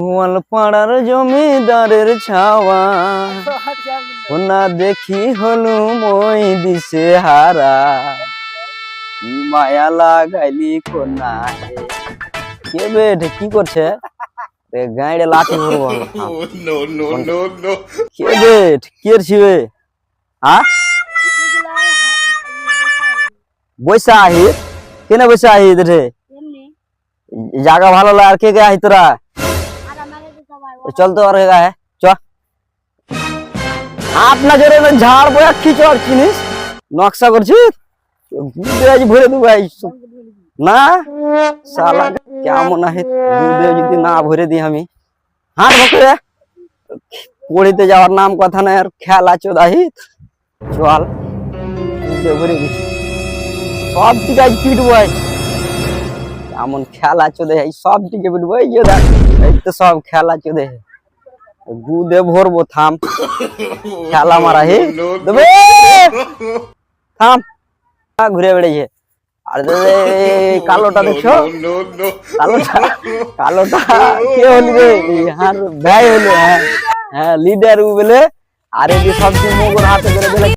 গোয়ালপাড়ার জমিদারের ছাওয়া না দেখি হলুম ওই দিশে হারা মায়া লাগাইলি কোনা কে বেট কি করছে গাইড়ে লাঠি ধরবো কে বেট কে ছিবে হ্যাঁ বৈশা আহি কেনে বৈশা আহি রে জায়গা ভালো লাগে আর কে কে আহি তোরা चल तो और है च आप नजरे में झाड़ बोया खिचड़ चिनिस नक्शा करछि गुदे आज भरे दु भाई ना साला क्या मना है गुदे যদি না ভরে দি আমি হাত বকরে পড়িতে যাওয়ার নাম কথা না আর খেলা চোদাহি চল গুদে ভরে দিছি সব দিকে আজ পিটবো আজ এমন খেলা চোদে সব দিকে পিটবো এই যে দেখ এই তো সব খেলা চোদে গুদে ভরবো থাম খেলা মারা হে দেবে থাম ঘুরে বেড়েছে আর কালোটা দেখছো কালোটা কে হলি রে হার ভাই হলো হ্যাঁ লিডার ও বলে আর এই সব মোগর হাতে করে দিলে